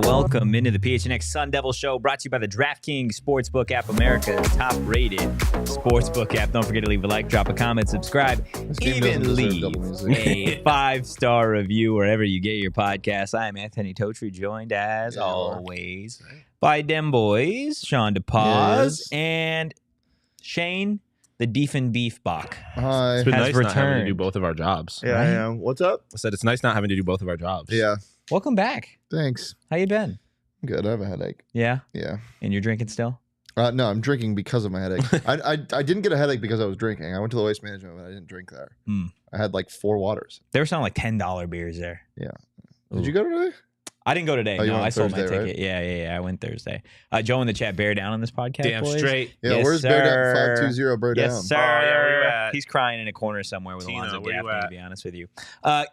Welcome into the PHNX Sun Devils show, brought to you by the DraftKings Sportsbook app, America's top-rated sportsbook app. Don't forget to leave a like, drop a comment, subscribe, even leave a 5-star review wherever you get your podcasts. I am Anthony Totri, joined as always by them boys, Shawn and Shane, the Deef Beef Bach. Hi. It's been has nice returned. not having to do both of our jobs. Yeah, I am. What's up? I said it's nice not having to do both of our jobs. Yeah. Welcome back. Thanks. How you been? Good. I have a headache. Yeah? Yeah. And you're drinking still? No, I'm drinking because of my headache. I didn't get a headache because I was drinking. I went to the waste management, but I didn't drink there. I had like 4 waters. There were some like $10 beers there. Yeah. Did you go today? I didn't go today. Oh, no, I sold my Thursday, ticket. right? Yeah. I went Thursday. Joe in the chat, bear down on this podcast, Damn boys. straight. Yeah, Yes, where's Bear Down? 520 Bear Down. Yes, sir. Oh, yeah, where you at? He's crying in a corner somewhere with Tino, Alonzo where you Gaffney, to at? be honest with you.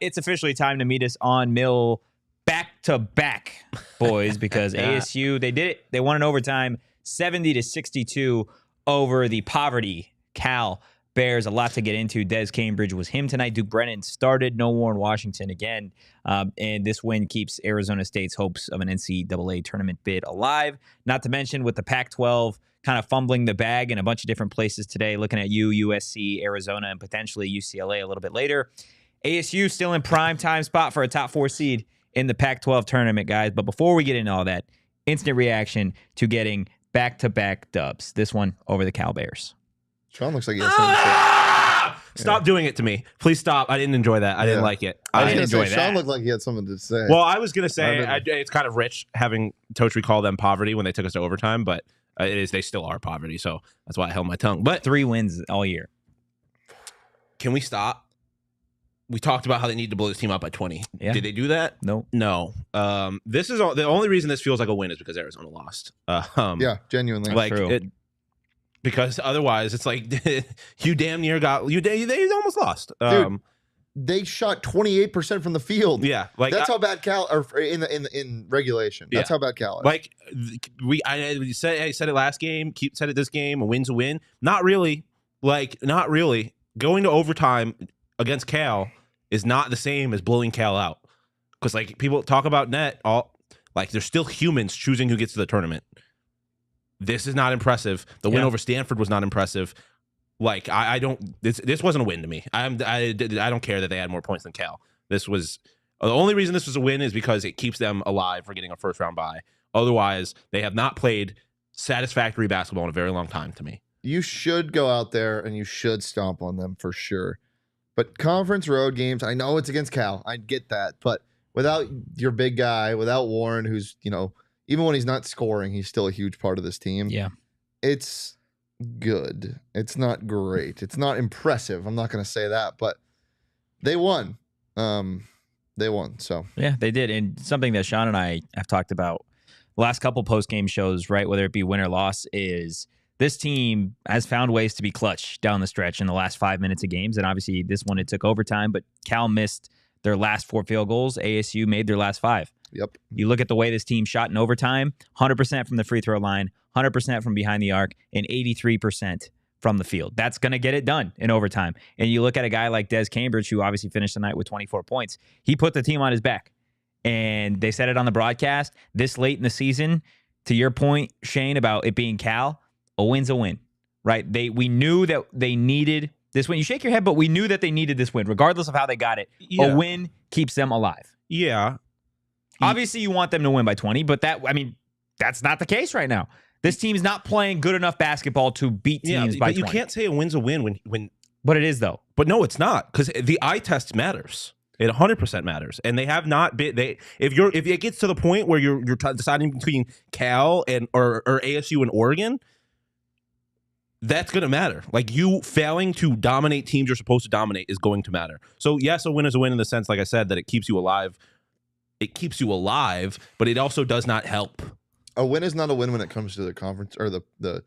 It's officially time to meet us on Mill back-to-back, boys, because ASU, they did it. They won in overtime, 70-62 over the poverty Cal Bears. A lot to get into. Des Cambridge was him tonight. Duke Brennan started. No Warren Washington again. And this win keeps Arizona State's hopes of an NCAA tournament bid alive. Not to mention with the Pac-12 kind of fumbling the bag in a bunch of different places today, looking at USC, Arizona, and potentially UCLA a little bit later. ASU still in prime time spot for a top 4 seed in the Pac-12 tournament, guys. But before we get into all that, instant reaction to getting back-to-back dubs. This one over the Cal Bears. Sean looks like he has something to say. Stop doing it to me. Please stop. I didn't enjoy that. I didn't like it. I I was didn't going to enjoy say, that. Sean looked like he had something to say. Well, I was going to say I it's kind of rich having Totri call them poverty when they took us to overtime, but they still are poverty, so that's why I held my tongue. But 3 wins all year. can we stop? We talked about how they need to blow this team out by 20. Yeah. Did they do that? Nope. No. This is the only reason this feels like a win is because Arizona lost. Yeah, genuinely. Like true. Because otherwise it's like you damn near they almost lost. Dude, they shot 28% from the field. Yeah, like that's how bad Cal or in regulation. That's how bad Cal is. Like I said it last game, said it this game, a win's a win. Not really. Like not really. Going to overtime against Cal is not the same as blowing Cal out. Because like people talk about net, like there's still humans choosing who gets to the tournament. This is not impressive. The win over Stanford was not impressive. Like I don't. This wasn't a win to me. I don't care that they had more points than Cal. This was the only reason this was a win is because it keeps them alive for getting a first round bye. Otherwise, they have not played satisfactory basketball in a very long time to me. You should go out there and you should stomp on them for sure. But conference road games, I know it's against Cal. I get that. But without your big guy, without Warren, who's, even when he's not scoring, he's still a huge part of this team. Yeah. It's good. It's not great. It's not impressive. I'm not going to say that, but they won. They won. So yeah, they did. And something that Shawn and I have talked about the last couple post-game shows, right, whether it be win or loss, is this team has found ways to be clutch down the stretch in the last 5 minutes of games. And obviously this one, it took overtime, but Cal missed their last 4 field goals. ASU made their last 5. Yep. You look at the way this team shot in overtime, 100% from the free throw line, 100% from behind the arc, and 83% from the field. That's going to get it done in overtime. And you look at a guy like Des Cambridge, who obviously finished the night with 24 points. He put the team on his back. And they said it on the broadcast this late in the season. To your point, Shane, about it being Cal, a win's a win, right? We knew that they needed this win. You shake your head, but we knew that they needed this win, regardless of how they got it. Yeah. A win keeps them alive. Yeah. Obviously, you want them to win by 20, but that's not the case right now. This team's not playing good enough basketball to beat teams by 20. But you can't say a win's a win when. But it is, though. But no, it's not, because the eye test matters. It 100% matters, and they have not been. If it gets to the point where you're deciding between Cal and or ASU and Oregon, that's going to matter. Like, you failing to dominate teams you're supposed to dominate is going to matter. So yes, a win is a win in the sense, like I said, that it keeps you alive. It keeps you alive, but it also does not help. A win is not a win when it comes to the conference or the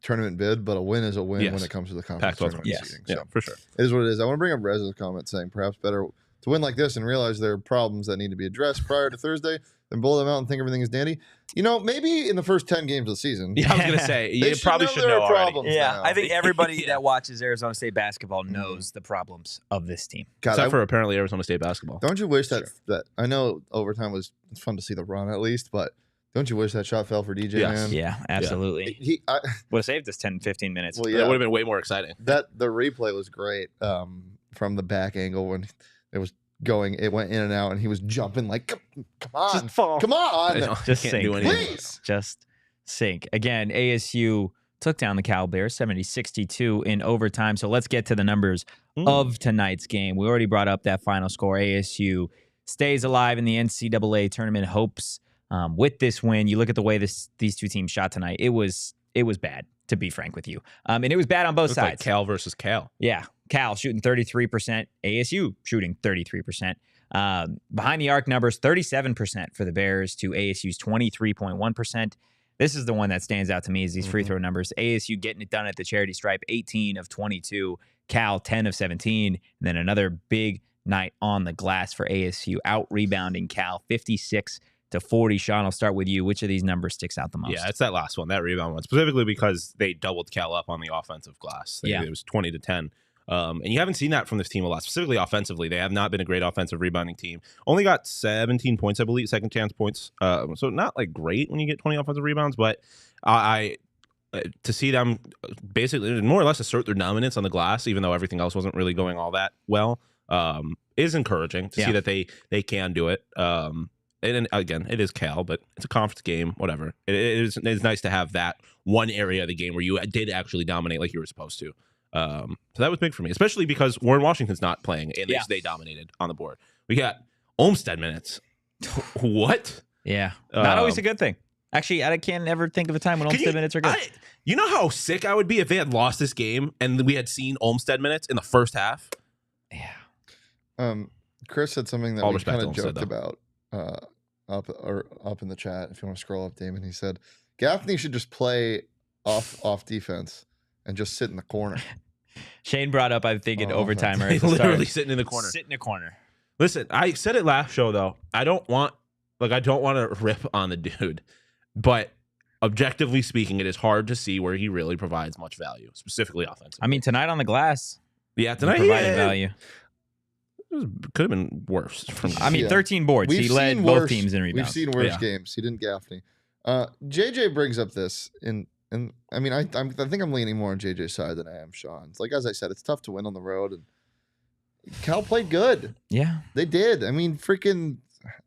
tournament bid, but a win is a win when it comes to the conference Pac-12 tournament yes. seeding. Yeah, So for sure. it is what it is. I want to bring up Rez's comment saying perhaps better to win like this and realize there are problems that need to be addressed prior to Thursday, then blow them out and think everything is dandy. Maybe in the first 10 games of the season. Yeah, I was going to say, They you probably should know already. problems Yeah, now. I think everybody that watches Arizona State basketball knows the problems of this team. God, Except for apparently Arizona State basketball. don't you wish that I know overtime was fun to see the run at least, but don't you wish that shot fell for DJ, Yes. man? Yeah, absolutely. Would have saved us 10, 15 minutes. well, That yeah, would have been way more exciting. the replay was great from the back angle when it was going, it went in and out, and he was jumping like, come on, Just fall. come on. I know, Just can't sink, do anything. Please. Just sink. Again, ASU took down the Cal Bears 70-62 in overtime. So let's get to the numbers of tonight's game. We already brought up that final score. ASU stays alive in the NCAA tournament hopes with this win. You look at the way these two teams shot tonight. It was bad, to be frank with you. And it was bad on both It's sides. like Cal versus Cal. Yeah. Cal shooting 33%, ASU shooting 33%. Behind the arc numbers, 37% for the Bears to ASU's 23.1%. This is the one that stands out to me is these free throw numbers. ASU getting it done at the charity stripe, 18 of 22. Cal, 10 of 17. And then another big night on the glass for ASU, out-rebounding Cal, 56-40. Shawn, I'll start with you. Which of these numbers sticks out the most? Yeah, it's that last one, that rebound one, specifically because they doubled Cal up on the offensive glass. It was 20-10. And you haven't seen that from this team a lot, specifically offensively. They have not been a great offensive rebounding team. Only got 17 points, I believe, second chance points. So not like great when you get 20 offensive rebounds, but to see them basically more or less assert their dominance on the glass, even though everything else wasn't really going all that well, is encouraging to see that they can do it. And again, it is Cal, but it's a conference game, whatever. It's nice to have that one area of the game where you did actually dominate like you were supposed to. So that was big for me, especially because Warren Washington's not playing, and they dominated on the board. We got Olmstead minutes. What? Yeah. Not always a good thing. Actually, I can't ever think of a time when Olmstead minutes are good. You know how sick I would be if they had lost this game and we had seen Olmstead minutes in the first half? Yeah. Chris said something that All we respect kind of to Olmstead, joked about up in the chat. If you want to scroll up, Damon, he said Gaffney should just play off defense and just sit in the corner. Shane brought up, I think, in overtime. He's literally sitting in the corner. Sit in a corner. Listen, I said it last show though. I don't want to rip on the dude, but objectively speaking, it is hard to see where he really provides much value, specifically offensively. I mean, tonight on the glass, yeah, tonight he provided value. Could have been worse. 13 boards. He led both teams in rebounds. We've seen worse games. He didn't Gaffney. JJ brings up this and I mean, I think I'm leaning more on JJ's side than I am Shawn's. Like, as I said, it's tough to win on the road, and Cal played good. Yeah, they did. I mean, freaking.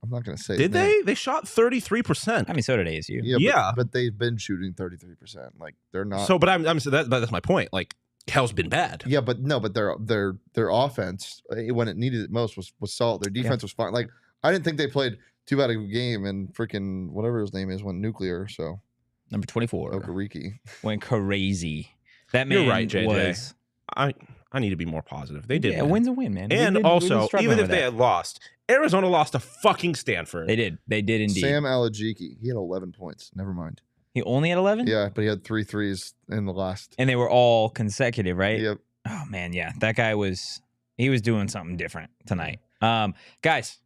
I'm not gonna say. Did they? They shot 33%. I mean, so did ASU. Yeah, but they've been shooting 33%. Like, they're not. So, but that's my point. Like, Cal's been bad. Yeah, but their offense when it needed it most was solid. Their defense was fine. Like, I didn't think they played too bad a game, and freaking whatever his name is went nuclear. So. Number 24. Okariki. Went crazy. That man You're right, JJ. was... I need to be more positive. They did. Yeah, a win's a win, man. And also, even if they had lost, Arizona lost to fucking Stanford. They did. They did indeed. Sam Alajiki. He had 11 points. Never mind. He only had 11? Yeah, but he had 3 threes in the last. And they were all consecutive, right? Yep. Oh, man, yeah. That guy was doing something different tonight. Guys,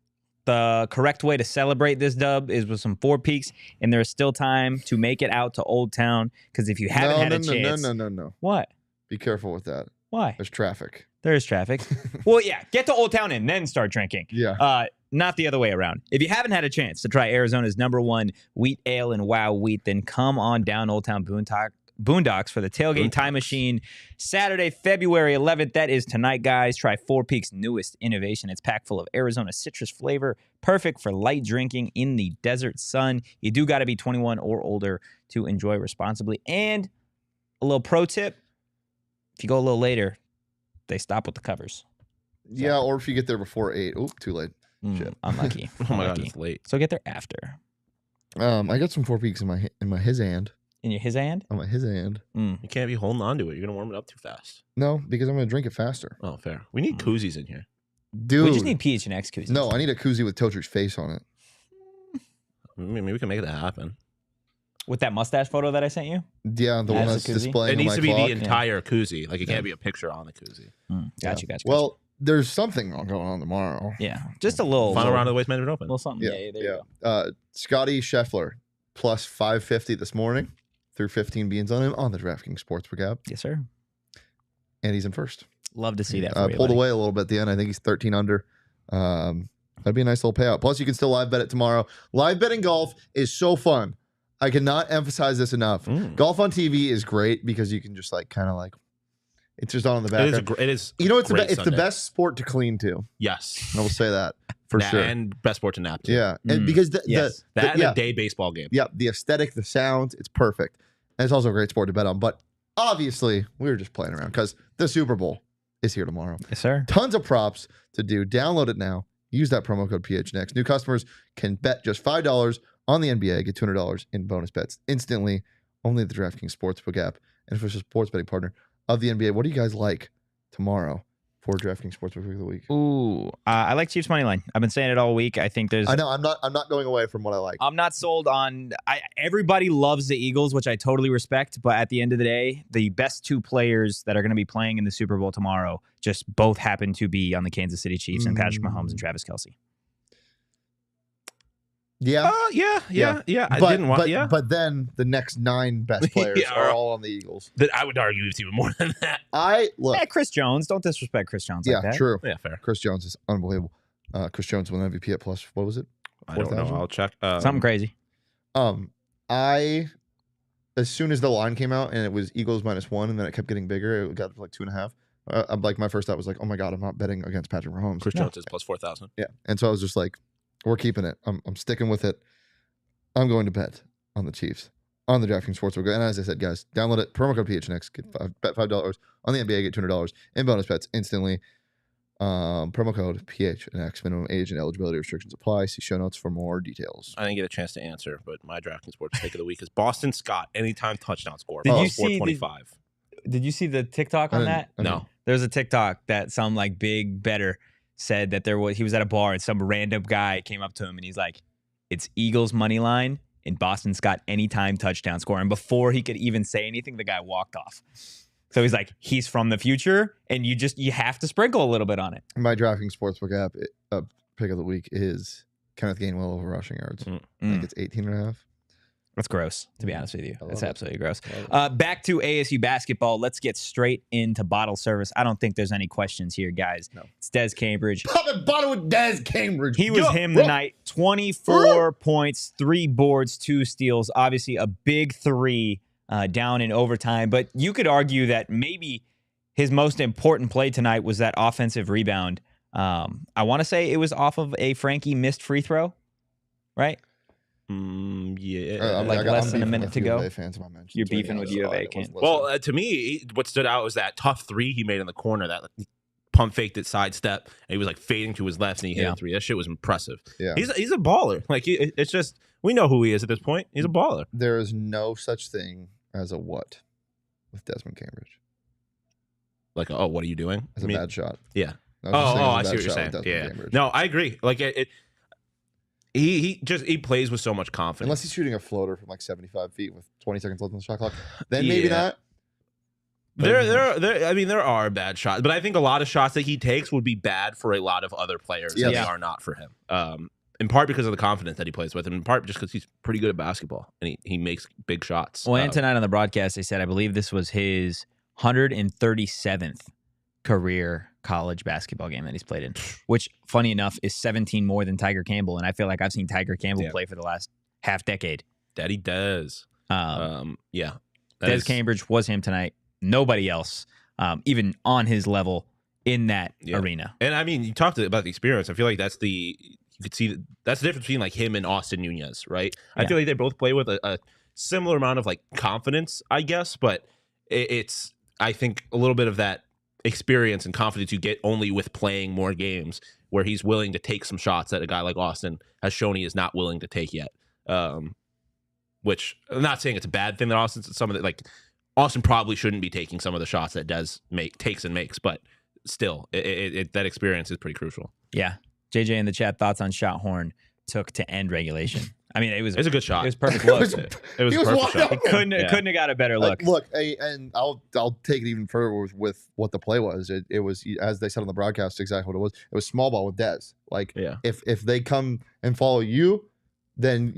the correct way to celebrate this dub is with some Four Peaks, and there's still time to make it out to Old Town, because if you haven't had a chance... No. What? Be careful with that. Why? There's traffic. There is traffic. Well, yeah, get to Old Town and then start drinking. Yeah. Not the other way around. If you haven't had a chance to try Arizona's #1 wheat ale and wow wheat, then come on down Old Town Boondocks for the Tailgate Time Machine. Saturday, February 11th. That is tonight, guys. Try Four Peaks' newest innovation. It's packed full of Arizona citrus flavor, perfect for light drinking in the desert sun. You do got to be 21 or older to enjoy responsibly. And a little pro tip, if you go a little later, they stop with the covers. Yeah, or if you get there before 8. Oop, too late. Shit. Unlucky. Oh my God, it's late. So get there after. I got some 4 Peaks in my his hand. In your his hand? On my his hand. You can't be holding on to it. You're gonna warm it up too fast. No, because I'm gonna drink it faster. Oh, fair. We need koozies in here. Dude. We just need PHNX koozies. No, I need a koozie with Totri's face on it. Maybe we can make that happen. With that mustache photo that I sent you? Yeah, the one As a that's koozie? displaying It on needs my to be clock. the entire koozie. Like it can't be a picture on the koozie. Gotcha. Well, there's something going on tomorrow. Yeah, just a little. Final round of the Waste Management Open. little something. Yeah, there you go. Scotty Scheffler plus 550 this morning through 15 beans on him on the DraftKings Sportsbook app. Yes, sir. And he's in first. Love to see that. For you, Pulled buddy. away a little bit at the end. I think he's 13 under. That'd be a nice little payout. Plus, you can still live bet it tomorrow. Live betting golf is so fun. I cannot emphasize this enough. Golf on TV is great because you can just it's just on in the background. It is. You know, it's great it's the Sunday. best sport to clean to. Yes. I will say that for sure. And best sport to nap to. Yeah, and because Yes. That and a day baseball game. yeah, the aesthetic, the sound, it's perfect. And it's also a great sport to bet on. But obviously, we were just playing around because the Super Bowl is here tomorrow. Yes, sir. Tons of props to do. Download it now. Use that promo code PHNX. New customers can bet just $5 on the NBA. Get $200 in bonus bets instantly. Only at the DraftKings Sportsbook app and official sports betting partner of the NBA. What do you guys like tomorrow for DraftKings Sportsbook Pick of the Week? Ooh, I like Chiefs money line. I've been saying it all week. I think there's. I know I'm not going away from what I like. I'm not sold on. Everybody loves the Eagles, which I totally respect. But at the end of the day, the best two players that are going to be playing in the Super Bowl tomorrow just both happen to be on the Kansas City Chiefs and Patrick Mahomes and Travis Kelce. Yeah. But then the next 9 best players Yeah, are all on the Eagles. That I would argue it's even more than that. Yeah, Chris Jones. Don't disrespect Chris Jones like that. True. Yeah, fair. Chris Jones is unbelievable. Chris Jones won MVP at plus, what was it? I don't know. 4,000? I'll check. Something crazy. As soon as the line came out and it was Eagles -1 and then it kept getting bigger, it got to like 2.5. My first thought was like, oh my God, I'm not betting against Patrick Mahomes. Chris Jones is plus 4,000. Yeah. And so I was just like, we're keeping it. I'm sticking with it. I'm going to bet on the Chiefs on the DraftKings Sportsbook. And as I said, guys, download it. Promo code PHNX. Bet $5 on the NBA. Get $200 in bonus bets instantly. Promo code PHNX. Minimum age and eligibility restrictions apply. See show notes for more details. I didn't get a chance to answer, but my DraftKings Sports Pick of the Week is Boston Scott anytime touchdown score. Did you Plus see 425. Did you see the TikTok on that? No. There's a TikTok that some like big bettor said that he was at a bar and some random guy came up to him and he's like, it's Eagles money line and Boston Scott anytime touchdown score. And before he could even say anything, the guy walked off. So he's like, he's from the future and you have to sprinkle a little bit on it. My DraftKings Sportsbook app pick of the week is Kenneth Gainwell over rushing yards. I think it's 18.5. That's gross, to be honest with you. That's absolutely gross. Love Back to ASU basketball. Let's get straight into bottle service. I don't think there's any questions here, guys. No. It's Des Cambridge. Pop and bottle with Des Cambridge. He was him tonight. 24 points, 3 boards, 2 steals. Obviously, a big 3 down in overtime. But you could argue that maybe his most important play tonight was that offensive rebound. I want to say it was off of a Frankie missed free throw, right? Yeah. Like less than a minute to go. Fans in my mentions You're right beefing now, with so U of I A, wasn't Ken. listening. Well, to me, what stood out was that tough 3 he made in the corner, that pump faked it sidestep, and he was like fading to his left and he hit a 3. That shit was impressive. Yeah. He's a baller. Like it's just, we know who he is at this point. He's a baller. There is no such thing as a what with Desmond Cambridge. Like, oh, what are you doing? As a bad shot. Yeah. No I such thing see as a what you're bad shot with saying. Desmond Yeah. Cambridge. No, I agree. Like he plays with so much confidence. Unless he's shooting a floater from like 75 feet with 20 seconds left on the shot clock, then maybe not. There are bad shots, but I think a lot of shots that he takes would be bad for a lot of other players. Yes. And they are not for him. In part because of the confidence that he plays with, and in part just because he's pretty good at basketball and he makes big shots. Well, and tonight on the broadcast, they said, I believe this was his 137th career college basketball game that he's played in, which, funny enough, is 17 more than Tiger Campbell. And I feel like I've seen Tiger Campbell play for the last half decade. Daddy does. Yeah. Des Cambridge was him tonight. Nobody else, even on his level in that arena. And I mean, you talked about the experience. I feel like you could see that's the difference between like him and Austin Nunez, right? I feel like they both play with a similar amount of like confidence, I guess, but it's I think a little bit of that experience and confidence you get only with playing more games, where he's willing to take some shots that a guy like Austin has shown he is not willing to take yet. Which I'm not saying it's a bad thing that Austin probably shouldn't be taking some of the shots that Des takes and makes, but still, that experience is pretty crucial. Yeah. JJ in the chat, thoughts on shot Horn took to end regulation. I mean, it was a good shot. It was perfect look. It was a perfect shot. It couldn't have got a better look. Look, and I'll take it even further with what the play was. It was, as they said on the broadcast, exactly what it was. It was small ball with Des. Like, if they come and follow you, then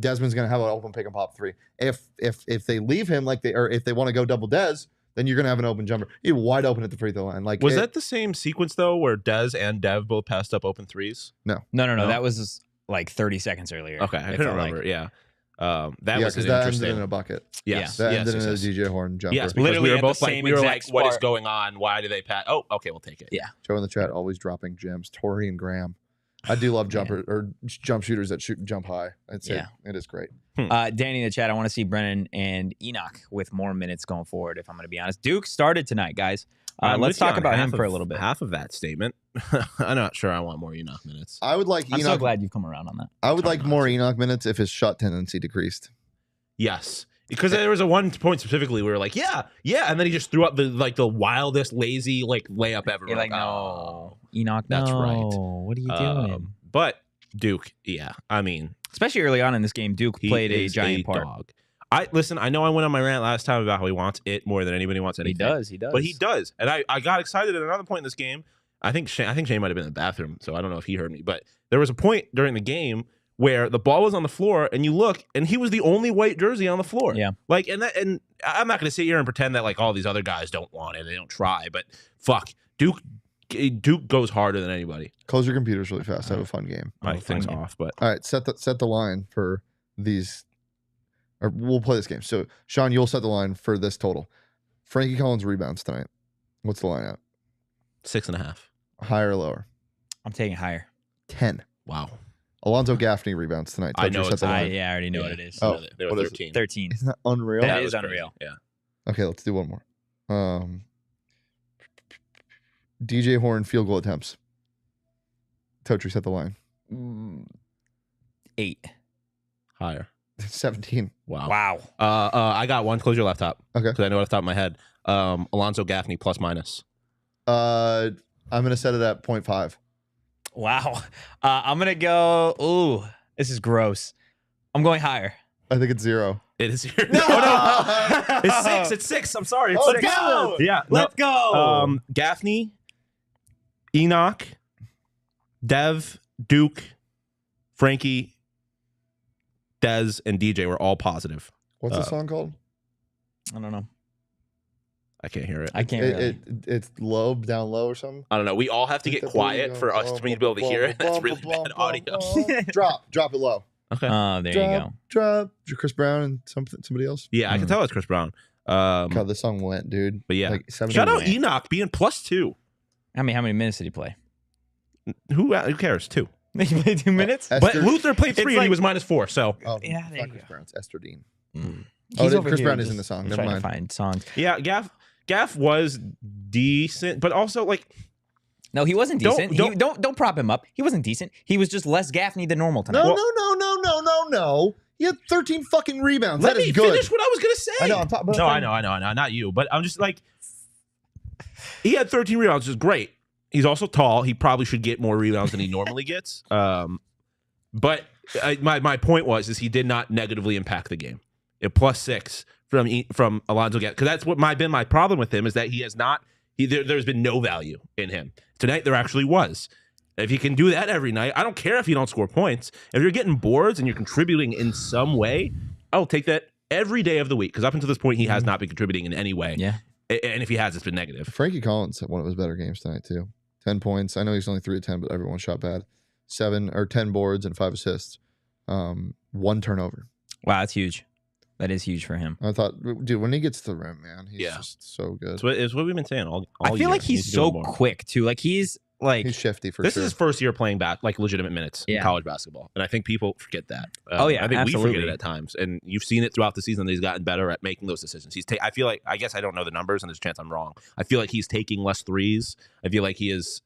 Desmond's gonna have an open pick and pop three. If they leave him if they want to go double Des, then you're gonna have an open jumper. You're wide open at the free throw line. Like, was that the same sequence though, where Des and Dev both passed up open threes? No. That was like 30 seconds earlier. Okay, I couldn't remember. That was because interesting. that ended in a bucket. Yes, that ended in a DJ Horn jumper. Yes, because literally we were both like, exact what is spot. going on? Why do they pass? Oh, okay, we'll take it. Yeah. Joe in the chat always dropping gems. Tori and Graham. I do love jump shooters that jump high. It is great. Danny in the chat, I want to see Brennan and Enoch with more minutes going forward, if I'm going to be honest. Duke started tonight, guys. Let's talk about him for a little bit. Half of that statement. I'm not sure I want more Enoch minutes. I would like I'm Enoch. so glad you've come around on that. I would like more Enoch minutes if his shot tendency decreased. Yes. Because there was a one point specifically where we were like, yeah, and then he just threw up the wildest lazy layup ever. You're like, no, Enoch, that's right. What are you doing? But Duke, I mean, especially early on in this game, Duke played a giant part. Dog. I know I went on my rant last time about how he wants it more than anybody wants anything. He does. But he does. And I got excited at another point in this game. I think Shane might have been in the bathroom, so I don't know if he heard me. But there was a point during the game where the ball was on the floor, and you look, and he was the only white jersey on the floor. Yeah. Like, and I'm not going to sit here and pretend that like all these other guys don't want it, they don't try, but fuck, Duke goes harder than anybody. Close your computers really fast. Have a fun game. My thing's off, but all right, set the line for these. Or we'll play this game. So Shawn, you'll set the line for this total. Frankie Collins rebounds tonight. What's the line at? 6.5. Higher or lower? I'm taking higher. 10. Wow. Alonzo Gaffney rebounds tonight. I know set the line. I already know what it is. Oh, they were what is 13. 13. Isn't that unreal? That was is unreal. Crazy. Yeah. Okay, let's do one more. DJ Horn field goal attempts. Totri set the line. 8. Higher. 17. Wow. I got one. Close your laptop. Okay. Because I know it off the top of my head. Alonzo Gaffney plus minus. I'm gonna set it at 0.5. Wow. I'm gonna go. Ooh, this is gross. I'm going higher. I think it's 0. It is here. No. It's 6. It's 6. I'm sorry. It's 6. Go. Yeah. Let's go. Gaffney, Enoch, Dev, Duke, Frankie, Dez, and DJ were all positive. What's the song called? I don't know. I can't hear it. I can't really. It's low, down low or something. I don't know. We all have to get quiet for us to be able to hear it. That's really bad audio. Drop it low. Okay. Oh, there you go. Drop Chris Brown and somebody else. Yeah, I can tell it's Chris Brown. God, this song went, dude. But yeah, like shout out Enoch being +2. How many minutes did he play? Who cares? 2. He played 2 minutes. But Luther played 3 and he was -4. So yeah, there you Chris go. Brown. It's Esther Dean. Chris Brown is in the song. Never trying mind. to find songs. Yeah, Gaff was decent, but also like No, he wasn't decent. Don't prop him up. He wasn't decent. He was just less Gaffney than normal tonight. No. He had 13 fucking rebounds. Let that me is good. finish what I was gonna say. I know. I'm talking about. No, I know, not you, but I'm just like he had 13 rebounds, which is great. He's also tall. He probably should get more rebounds than he normally gets. But my point was he did not negatively impact the game. +6 from Alonzo Gaffney, because that's what been my problem with him is that he has not. There's been no value in him. Tonight there actually was. If he can do that every night, I don't care if you don't score points. If you're getting boards and you're contributing in some way, I'll take that every day of the week. Because up until this point, he has not been contributing in any way. Yeah. And if he has, it's been negative. Frankie Collins had one of his better games tonight too. 10 points. I know he's only 3 of 10, but everyone shot bad. 10 boards and 5 assists. 1 turnover. Wow, that's huge. That is huge for him. I thought, dude, when he gets to the rim, man, he's just so good. It's what we've been saying all I feel year. like he's so quick too. Like he's shifty for this sure. is his first year playing like legitimate minutes in college basketball, and I think people forget that. Oh yeah, I think absolutely. we forget it at times, and you've seen it throughout the season that he's gotten better at making those decisions. I feel like, I guess I don't know the numbers, and there's a chance I'm wrong. I feel like he's taking less threes. I feel like he is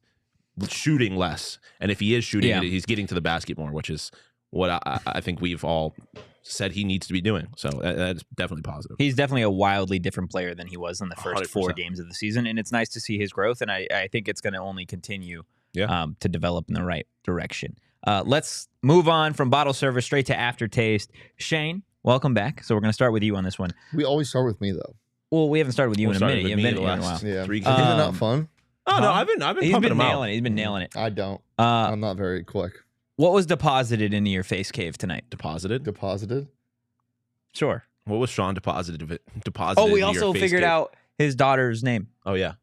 shooting less, and if he is shooting, he's getting to the basket more, which is what I think we've all said he needs to be doing. So that's definitely positive. He's definitely a wildly different player than he was in the first 4 games of the season, and it's nice to see his growth, and I think it's going to only continue to develop in the right direction. Let's move on from bottle service straight to aftertaste. Shane, welcome back. So we're going to start with you on this one. We always start with me, though. Well, we haven't started with you in a minute. You haven't been here in a while. Yeah. 3 Isn't games. it not fun? Oh, no, I've been He's pumping been him out. nailing it. He's been nailing it. I don't. I'm not very quick. What was deposited into your face cave tonight? Deposited? Sure. What was Shawn deposited? Oh, we also figured out his daughter's name. Oh, yeah.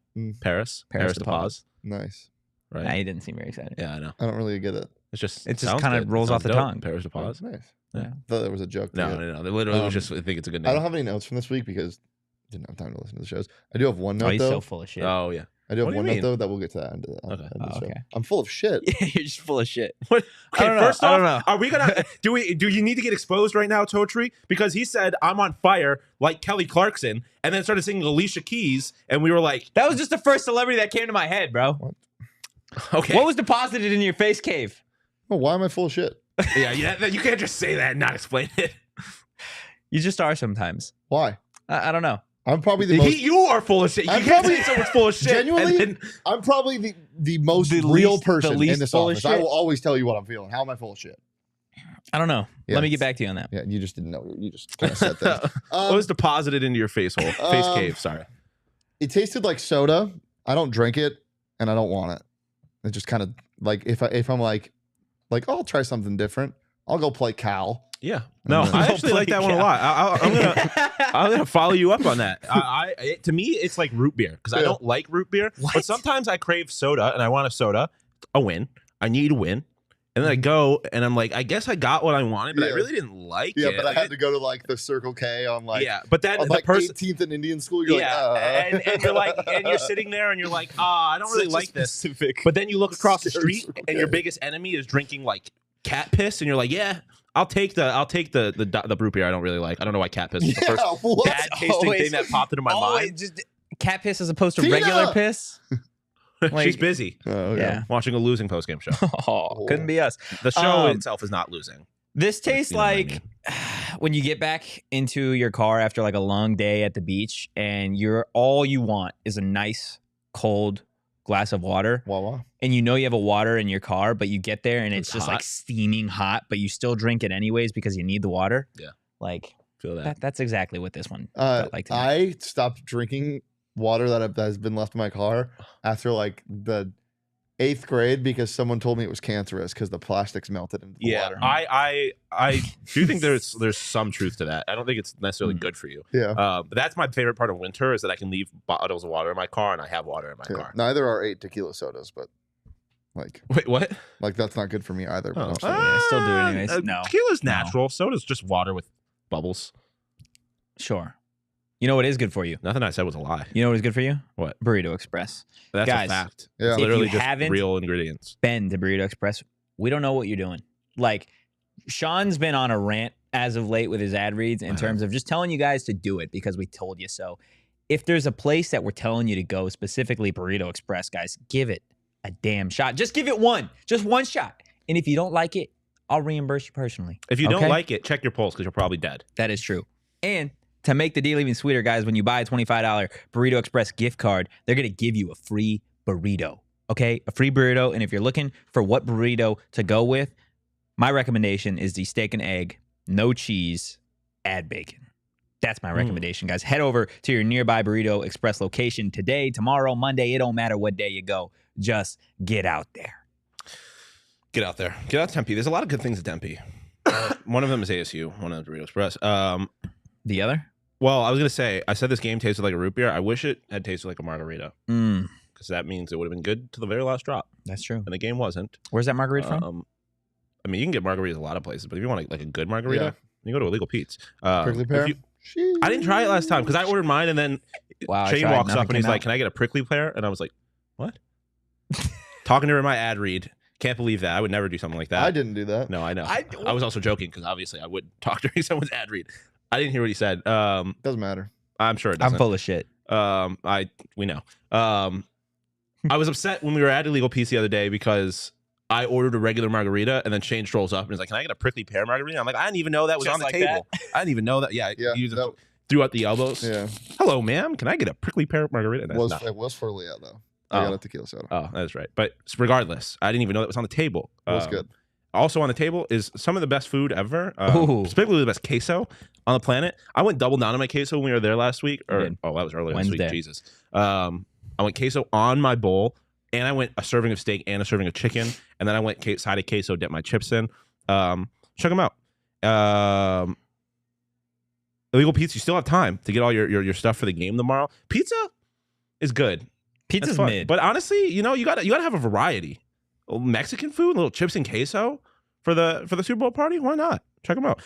Paris DePaz. Nice. Right. Nah, he didn't seem very excited. Yeah, I know. I don't really get it. It just kind of rolls off the tongue. Paris DePaz. Nice. Yeah. I thought that was a joke. No. They literally was just, I think it's a good name. I don't have any notes from this week because I didn't have time to listen to the shows. I do have one note, He's though. so full of shit. Oh, yeah. I do have What do one you note, mean? though, that we'll get to that end of the Okay. end of the show. Okay. I'm full of shit. You're just full of shit. What? Okay, I don't know. first off, I don't know. are we gonna do you need to get exposed right now, Totri? Because he said I'm on fire like Kelly Clarkson, and then started singing Alicia Keys, and we were like, That was just the first celebrity that came to my head, bro. okay, What was deposited in your face cave? Oh, why am I full of shit? yeah, you can't just say that and not explain it. You just are sometimes. Why? I don't know. I'm probably the most. You are full of shit. You I'm can't probably- say someone's full of shit. Genuinely, and then- I'm probably the most The real least- person the least in this full of office. I shit? will always tell you what I'm feeling. How am I full of shit? I don't know. Yeah, Let me get back to you on that. Yeah, you just didn't know. You just kind of said that. what was deposited into your face cave? Sorry. It tasted like soda. I don't drink it, and I don't want it. It just kind of like if I'm like, oh, I'll try something different. I'll go play Cal. Yeah. No, Go I actually like that one a lot. I'm gonna follow you up on that. To me, it's like root beer because I don't like root beer, but sometimes I crave soda and I want a soda. A win. I need a win, and then I go and I'm like, I guess I got what I wanted, but I really didn't like it. Yeah, but I had to go to like the Circle K on like but then on the like person. 18th and Indian School. You're And you're like, and you're sitting there, and you're like, I don't really like this. But then you look across the street, and your biggest enemy is drinking like cat piss, and you're like, yeah, I'll take the root beer I don't really like. I don't know why cat piss is the first bad tasting thing that popped into my mind. Just cat piss as opposed to Tina! regular piss. She's busy Yeah. watching a losing postgame show. Couldn't be us. The show itself is not losing. This tastes You know what I like mean. when you get back into your car after like a long day at the beach and all you want is a nice cold glass of water. Wawa. And you know you have a water in your car, but you get there and it's just hot. like steaming hot, but you still drink it anyways because you need the water. Yeah. Like Feel that. that's exactly what this one felt like to me. I stopped drinking water that has been left in my car after like the 8th grade because someone told me it was cancerous because the plastics melted into the water. I do think there's some truth to that. I don't think it's necessarily good for you. Yeah. But that's my favorite part of winter is that I can leave bottles of water in my car and I have water in my car. Neither are 8 tequila sodas, but like Wait, what? that's not good for me either. But Oh. I'm saying- I still do it anyways. No. Tequila's natural. Soda's just water with bubbles. Sure. You know what is good for you? Nothing I said was a lie. You know what is good for you? What? Burrito Express. That's Guys, a fact. Yeah. It's If literally you just haven't real ingredients. Been to Burrito Express. We don't know what you're doing. Like, Shawn's been on a rant as of late with his ad reads in terms of just telling you guys to do it because we told you so. If there's a place that we're telling you to go, specifically Burrito Express, guys, give it a damn shot. Just give it one. Just one shot. And if you don't like it, I'll reimburse you personally. If you don't Okay? like it, check your pulse because you're probably dead. That is true. And to make the deal even sweeter, guys, when you buy a $25 Burrito Express gift card, they're going to give you a free burrito. Okay? A free burrito. And if you're looking for what burrito to go with, my recommendation is the steak and egg, no cheese, add bacon. That's my recommendation, guys. Head over to your nearby Burrito Express location today, tomorrow, Monday. It don't matter what day you go. Just get out there. Get out there. Get out to Tempe. There's a lot of good things at Tempe. One of them is ASU. One of them is Burrito Express. The other? Well, I was going to say, I said this game tasted like a root beer. I wish it had tasted like a margarita because that means it would have been good to the very last drop. That's true. And the game wasn't. Where's that margarita from? I mean, you can get margaritas a lot of places, but if you want like a good margarita, Yeah. you go to Illegal Pete's. Prickly Pear? I didn't try it last time because I ordered mine and then Wow, I Shane tried, walks nothing up and he's came like, out. "Can I get a prickly pear?" And I was like, "What?" Talking to her in my ad read. Can't believe that. I would never do something like that. I didn't do that. No, I know. I was also joking because obviously I wouldn't talk during someone's ad read. I didn't hear what he said. Doesn't matter. I'm sure it doesn't. I'm full of shit. We know. I was upset when we were at Illegal Pete's the other day because I ordered a regular margarita and then Shane strolls up and he's like, "Can I get a prickly pear margarita?" I'm like, "I didn't even know that was Just on the like table. I didn't even know that." Yeah, Yeah, you just that- threw out the elbows. Yeah, "Hello, ma'am. Can I get a prickly pear margarita?" it That's was not- it was for Leah though. I got a tequila soda. Oh, that's right. But regardless, I didn't even know that was on the table. It was good. Also on the table is some of the best food ever. Ooh. Specifically the best queso on the planet. I went double down on my queso when we were there last week. You Or did. that was earlier this Wednesday. week. Jesus. I went queso on my bowl, and I went a serving of steak and a serving of chicken, and then I went side of queso, dipped my chips in. Check them out. Illegal Pizza. You still have time to get all your stuff for the game tomorrow. Pizza is good. Pizza's That's fun. mid. But honestly, you gotta have a variety. Mexican food, little chips and queso for the Super Bowl party. Why not? Check them out.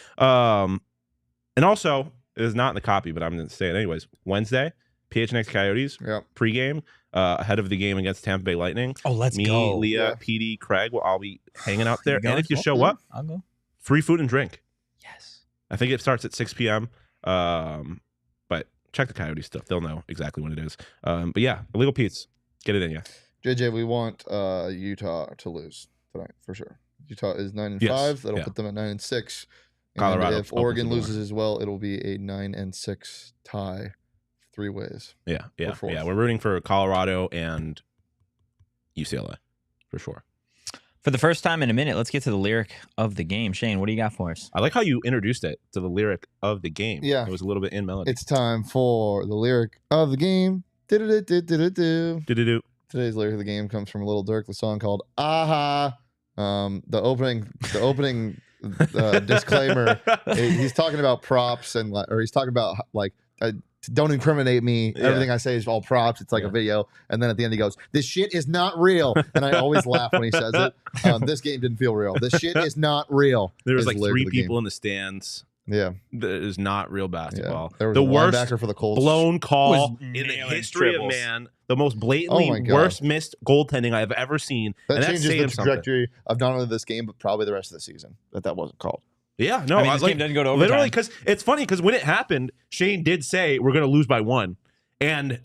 And also, it is not in the copy, but I'm going to say it anyways. Wednesday, PHNX Coyotes Yep. pregame ahead of the game against Tampa Bay Lightning. Oh, let's Me, go. Leah, Yeah. PD, Craig will all be hanging out there. You And going? if you show Okay. up, I'll go. free food and drink. Yes. I think it starts at 6 p.m. But check the Coyote stuff. They'll know exactly when it is. But yeah, Illegal Pete's. Get it in, yeah. JJ, we want Utah to lose tonight for sure. Utah is 9-5. Yes, That'll yeah. put them at 9-6. And Colorado if opens Oregon the door. loses as well, it'll be a 9-6 tie, 3 ways. Yeah. fourth. We're rooting for Colorado and UCLA for sure. For the first time in a minute, let's get to the lyric of the game. Shane, what do you got for us? I like how you introduced it to the lyric of the game. Yeah. It was a little bit in melody. It's time for the lyric of the game. Do-do-do-do-do-do. Do-do-do. Today's lyric of the game comes from Lil Durk, the song called "Aha." The opening disclaimer. He's talking about props or he's talking about don't incriminate me. Yeah. Everything I say is all props. It's like a video, and then at the end he goes, "This shit is not real," and I always laugh when he says it. This game didn't feel real. This shit is not real. There was is like the lyric 3 of the game. people in the stands. Yeah, That is not real basketball. yeah. There was The a worst linebacker for the Colts. blown call Was in the nailing history triples. of man. The most Oh blatantly my God. worst missed goaltending I have ever seen. That and that's changes the saying something. trajectory of not only this game but probably the rest of the season. That wasn't called. Yeah, no, I mean, I this like, game doesn't go to overtime. literally because it's funny because when it happened, Shane did say we're going to lose by 1, and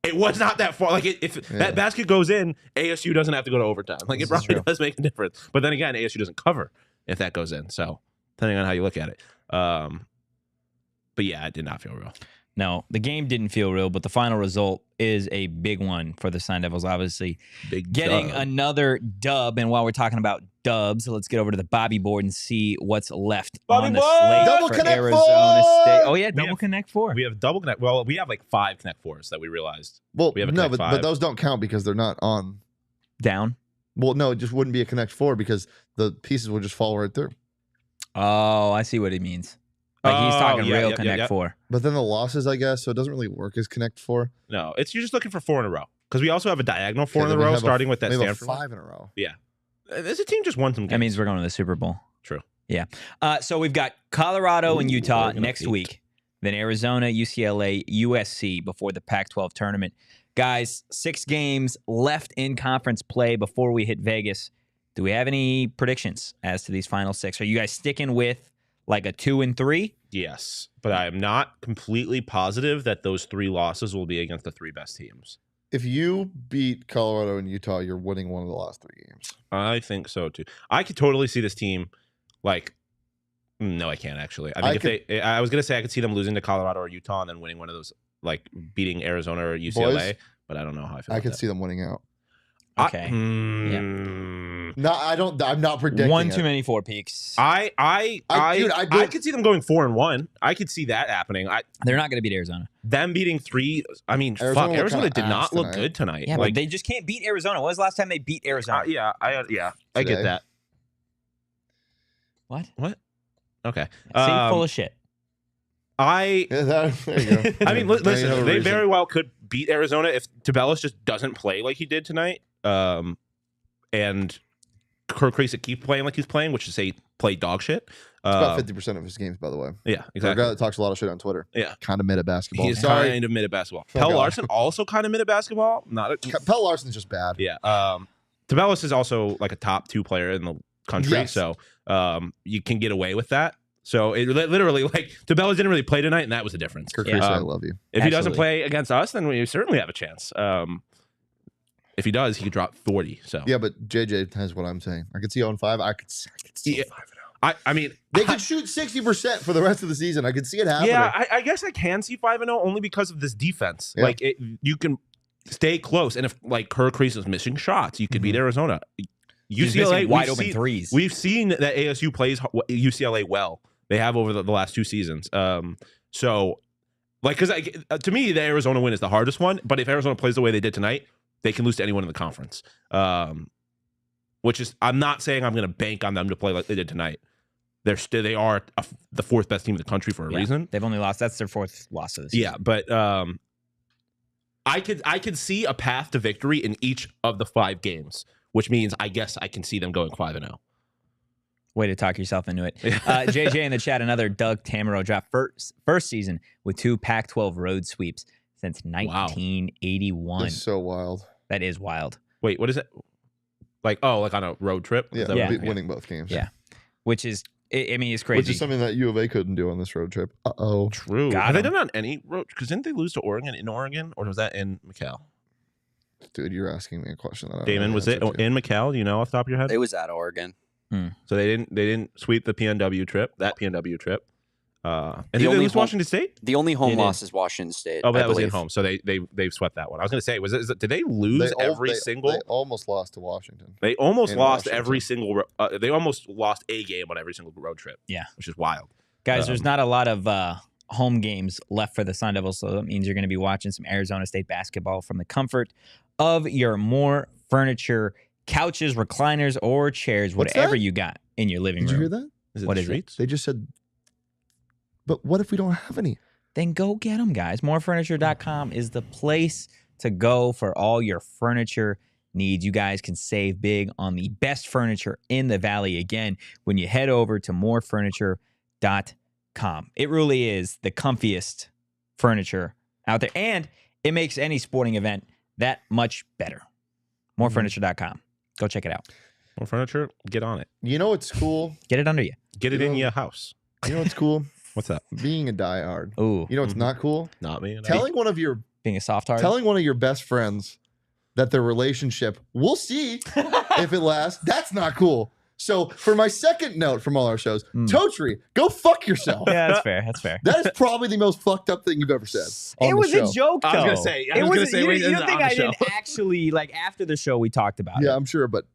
it was not that far. Like if that basket goes in, ASU doesn't have to go to overtime. Like This it is probably true. does make a difference. But then again, ASU doesn't cover if that goes in. So depending on how you look at it. But yeah, it did not feel real. No, the game didn't feel real, but the final result is a big one for the Sun Devils, obviously. Big Getting dub. another dub, and while we're talking about dubs, let's get over to the Bobby board and see what's left Bobby on the board! slate Double for Connect Arizona Four! State. Oh, yeah, double have- Connect 4. We have double connect. Well, we have like 5 connect 4s that we realized. Well, We have a no, Connect but 5. those don't count because they're not on. Down. Well, no, it just wouldn't be a Connect 4 because the pieces would just fall right through. Oh, I see what he means. Like he's talking yeah, real yeah, Connect yeah. 4. But then the losses, I guess, so it doesn't really work as Connect 4. No, you're just looking for 4 in a row because we also have a diagonal 4 Okay, in then a we row, have starting with that we have Stanford. a 5 in a row. This team just won some games. That means we're going to the Super Bowl. True. Yeah. So we've got Colorado and Utah Oregon next State. week. Then Arizona, UCLA, USC before the Pac-12 tournament. Guys, 6 games left in conference play before we hit Vegas. Do we have any predictions as to these final 6? Are you guys sticking with like a 2 and 3? Yes, but I am not completely positive that those 3 losses will be against the 3 best teams. If you beat Colorado and Utah, you're winning one of the last 3 games. I think so too. I could totally see this team like. No, I can't actually. I think I was gonna say I could see them losing to Colorado or Utah and then winning one of those, like beating Arizona or UCLA. Boys, but I don't know how I feel. I about could that. see them winning out. Okay. No, I'm not predicting One it. too many 4 peaks. Dude, I could see them going 4-1. I could see that happening. They're not going to beat Arizona. Them beating 3. I mean, Arizona looked Arizona kinda did not ass look tonight. good tonight. Yeah, like but they just can't beat Arizona. When was the last time they beat Arizona? I get Today. that. What? What? Okay. See, full of shit. There you go. I mean, Now you listen, have a they reason. very well could beat Arizona if Tabellis just doesn't play like he did tonight. And Kirk Kriisa keep playing like he's playing, which is say play dog shit. It's about 50% of his games, by the way. Yeah, For a exactly. guy that talks a lot of shit on Twitter. Yeah. Kind of mid at basketball. He's Sorry. kind of mid at basketball. Oh, Pelle God. Larsson also kind of mid at basketball. Pelle Larson's just bad. Yeah. Tabellis is also like a top 2 player in the country, Yes. so you can get away with that. So it literally, like, Tabellis didn't really play tonight, and that was the difference. Kirk Yeah. Reese, I love you. If he doesn't Absolutely. play against us, then we certainly have a chance. If he does, he could drop 40. So Yeah, but JJ has what I'm saying. I could see 0-5. I could see Yeah. 5-0. I mean, They could shoot 60% for the rest of the season. I could see it happening. yeah, I guess I can see 5-0 only because of this defense. Yeah. Like, you can stay close, and if like Kirk Reese is missing shots, you could beat Arizona. He's UCLA missing wide we've open seen- threes. We've seen that ASU plays UCLA well. They have over the last 2 seasons. So, like, because to me, the Arizona win is the hardest one. But if Arizona plays the way they did tonight, they can lose to anyone in the conference. Which is, I'm not saying I'm going to bank on them to play like they did tonight. They are the 4th best team in the country for a Yeah. reason. They've only lost. That's their 4th loss of the season. Yeah, but I could see a path to victory in each of the 5 games, which means I guess I can see them going 5-0. Way to talk yourself into it. JJ in the chat, another Doug Tamaro dropped first season with 2 Pac-12 road sweeps since 1981. That's so wild. That is wild. Wait, what is it? Like on a road trip? Yeah, Is that what Yeah. it- winning both games. Yeah. Which is, I mean, it's crazy. Which is something that U of A couldn't do on this road trip. Uh-oh. True. Got Have they him. done it on any road? Because didn't they lose to Oregon in Oregon, or was that in McAllen? Dude, you're asking me a question that I don't Damon, know was the it answer to. in McAllen? Do you know off the top of your head? It was at Oregon. So they didn't sweep the PNW trip. That PNW trip. And The did they only lose home- Washington State? The only home They did. loss is Washington State. Oh, but I that was at believe. home. So they've swept that one. I was going to say, did they lose They every single? They almost lost to Washington. They almost in lost Washington. every single. They almost lost a game on every single road trip. Yeah. Which is wild. Guys, there's not a lot of home games left for the Sun Devils, so that means you're going to be watching some Arizona State basketball from the comfort of your More Furniture couches, recliners, or chairs, What's whatever that? you got in your living Did you room. hear that? Is it What the is it? streets? They just said, but what if we don't have any? Then go get them, guys. Morefurniture.com is the place to go for all your furniture needs. You guys can save big on the best furniture in the Valley again when you head over to morefurniture.com. It really is the comfiest furniture out there, and it makes any sporting event that much better. Morefurniture.com. Go check it out. More furniture. Get on it. You know what's cool? Get it under you. Get it You in know- your house. You know what's cool? What's that? Being a diehard. Ooh, You know what's Mhm. not cool? Not me. Telling one of your being a soft heart. best friends that their relationship, we'll see if it lasts. That's not cool. So for my second note from all our shows, Totri, go fuck yourself. Yeah, that's fair. That's fair. That is probably the most fucked up thing you've ever said. on It the was show. a joke, though. I was gonna say- I It was gonna wasn't- say, You, wait, you don't on think the I show. didn't actually, like, after the show, we talked about Yeah, it. I'm sure, but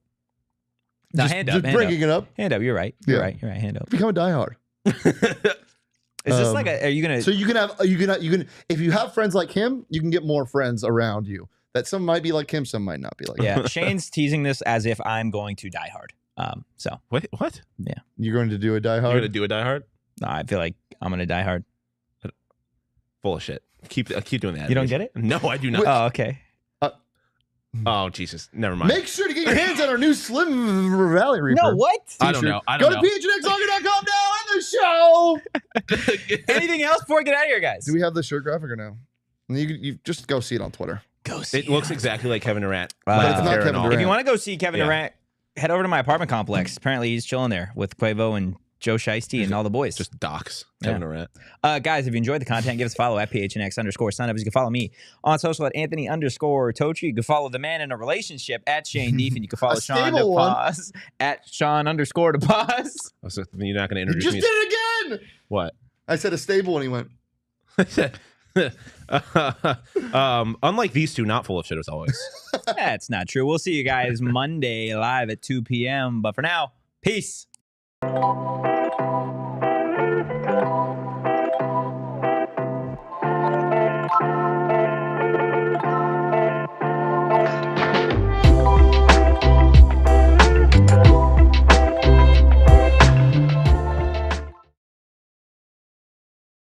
No, just, hand up, just hand bringing it up. Hand up. You're right. You're Yeah. right. You're right. Hand up. Become a diehard. Is this like a, are you going to, So you can if you have friends like him, you can get more friends around you. That some might be like him, some might not be like him. yeah, Shane's teasing this as if I'm going to die hard. So What? What? You're going to do a You're diehard. gonna do a Die Hard? no, I feel like I'm going to die hard. Full of shit. Keep doing that. You don't get it? No, I do not. Oh, okay. Oh Jesus! Never mind. Make sure to get your hands on our new Slim Valley Reaper. No, what? I don't know. I Go don't to know. phnxsoccer.com now in the show. Anything else before we get out of here, guys? Do we have the shirt graphic or no? You just go see it on Twitter. Go see It looks exactly like Kevin Durant. Wow. But it's not Hair and Kevin all. Durant. If you want to go see Kevin Yeah. Durant, head over to my apartment complex. Apparently, he's chilling there with Quavo and Joe Shiesty and all the boys. Just docs. Yeah. Kevin Durant. Guys, if you enjoyed the content, give us a follow at PHNX _Sun Devils. You can follow me on social at Anthony _Totri. You can follow the man in a relationship at Shane Deef, and you can follow A Shawn stable one. DePaz at Shawn _DePaz. Oh, so you're not going to You introduce just me? did it again. What? I said a stable and he went, Unlike these two, not full of shit as always. That's not true. We'll see you guys Monday live at 2 p.m. But for now, peace.